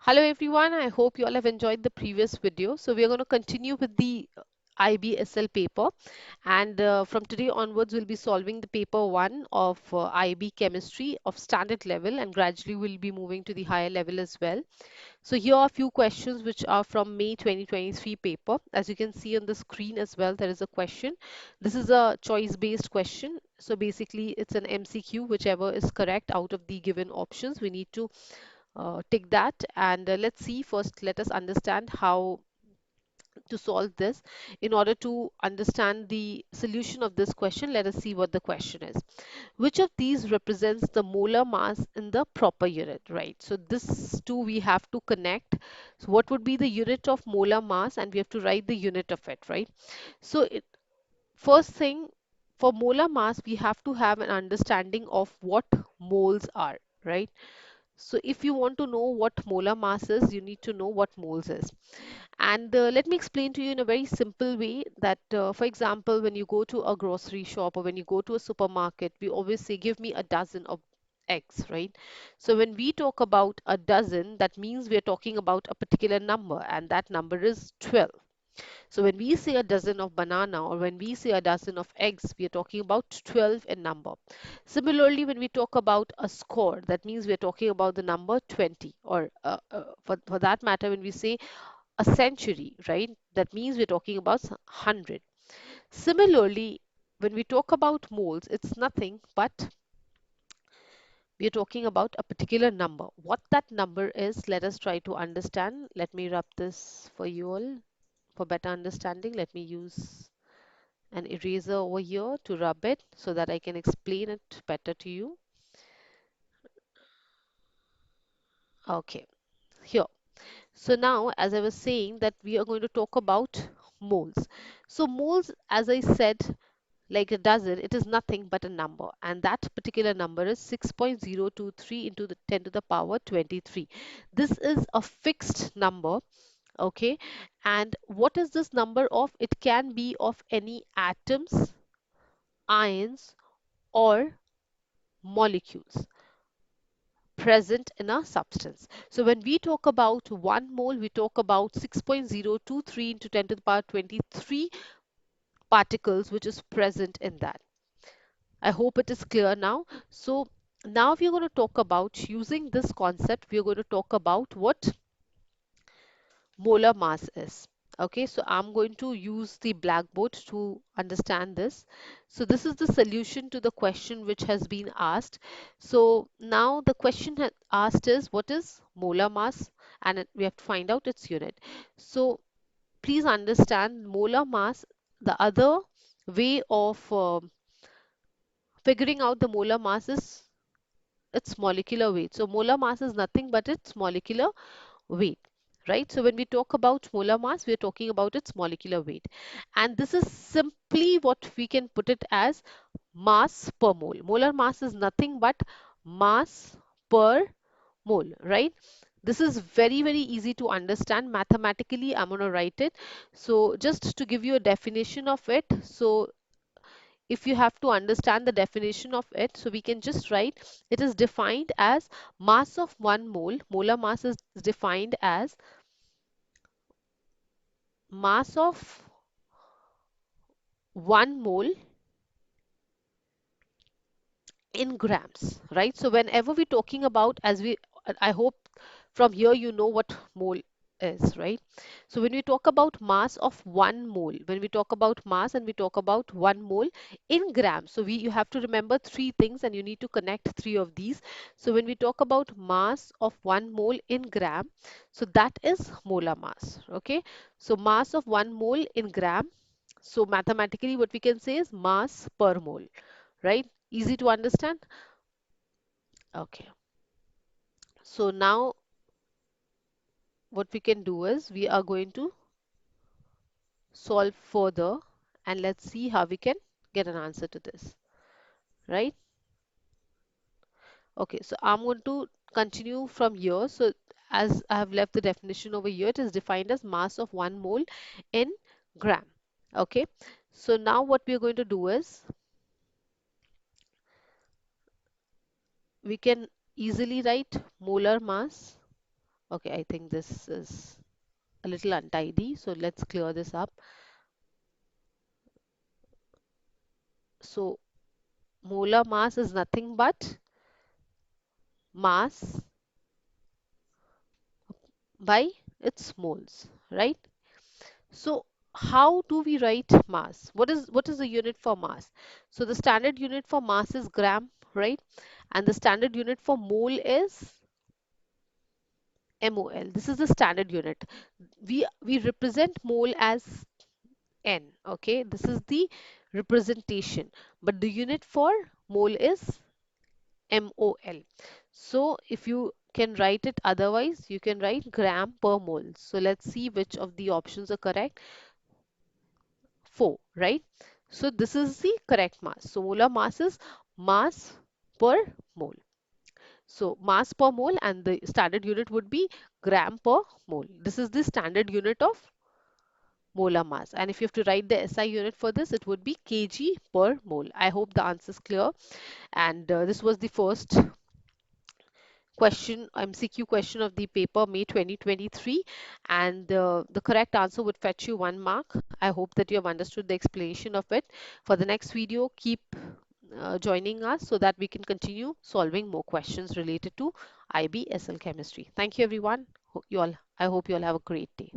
Hello everyone, I hope you all have enjoyed the previous video. So we are going to continue with the IBSL paper, and from today onwards we'll be solving the paper 1 of IB chemistry of standard level, and gradually we'll be moving to the higher level as well. So here are a few questions which are from May 2023 paper. As you can see on the screen as well, there is a question. This is a choice based question. So basically it's an MCQ, whichever is correct out of the given options. We need to tick that, and let's see. First, let us understand how to solve this. In order to understand the solution of this question, let us see what the question is. Which of these represents the molar mass in the proper unit, right? So this two we have to connect. So what would be the unit of molar mass, and we have to write the unit of it, right? So first thing, for molar mass we have to have an understanding of what moles are, right? So if you want to know what molar mass is, you need to know what moles is. And let me explain to you in a very simple way that, for example, when you go to a grocery shop or when you go to a supermarket, we always say, give me a dozen of eggs, right? So when we talk about a dozen, that means we are talking about a particular number, and that number is 12. So when we say a dozen of banana or when we say a dozen of eggs, we are talking about 12 in number. Similarly, when we talk about a score, that means we are talking about the number 20, or for that matter, when we say a century, right, that means we're talking about 100. Similarly, when we talk about moles, it's nothing but we're talking about a particular number. What that number is, let us try to understand. Let me rub this for you all for better understanding. Let me use an eraser over here to rub it so that I can explain it better to you. Okay, here. So now, as I was saying, that we are going to talk about moles. So moles, as I said, like a dozen, it is nothing but a number, and that particular number is 6.023 into the 10 to the power 23. This is a fixed number, okay? And what is this number of? It can be of any atoms, ions, or molecules present in a substance. So when we talk about 1 mole, we talk about 6.023 into 10 to the power 23 particles which is present in that. I hope it is clear now. So now we are going to talk about, using this concept, we are going to talk about what molar mass is. Okay, so I'm going to use the blackboard to understand this. So this is the solution to the question which has been asked. So now the question asked is, what is molar mass? And we have to find out its unit. So please understand, molar mass, the other way of figuring out the molar mass is its molecular weight. So molar mass is nothing but its molecular weight, right? So when we talk about molar mass, we are talking about its molecular weight. And this is simply what we can put it as mass per mole. Molar mass is nothing but mass per mole, right? This is very, very easy to understand. Mathematically, I'm going to write it. So just to give you a definition of it, so if you have to understand the definition of it, so we can just write it is defined as mass of 1 mole. Molar mass is defined as mass of 1 mole in grams, right? So whenever we're talking about, as we, I hope from here you know what mole is, right? So when we talk about mass of 1 mole, when we talk about mass and we talk about 1 mole in grams, so you have to remember three things and you need to connect three of these. So when we talk about mass of 1 mole in gram, so that is molar mass, okay? So mass of 1 mole in gram, so mathematically what we can say is mass per mole, right? Easy to understand? Okay. So now what we can do is we are going to solve further, and let's see how we can get an answer to this, right? Okay, so I'm going to continue from here. So as I have left the definition over here, it is defined as mass of 1 mole in gram. Okay, so now what we are going to do is we can easily write molar mass Okay, I think this is a little untidy, so let's clear this up. So molar mass is nothing but mass by its moles, right? So how do we write mass? What is the unit for mass? So the standard unit for mass is gram, right? And the standard unit for mole is MOL. This is the standard unit. We represent mole as N, okay? This is the representation, but the unit for mole is MOL. So if you can write it otherwise, you can write gram per mole. So let's see which of the options are correct. 4, right? So this is the correct mass. So molar mass is mass per mole. So mass per mole, and the standard unit would be gram per mole. This is the standard unit of molar mass. And if you have to write the SI unit for this, it would be kg per mole. I hope the answer is clear. And this was the first question, MCQ question of the paper May 2023, and the correct answer would fetch you 1 mark. I hope that you have understood the explanation of it. For the next video, keep joining us so that we can continue solving more questions related to IBSL chemistry. Thank you everyone. You all, I hope you all have a great day.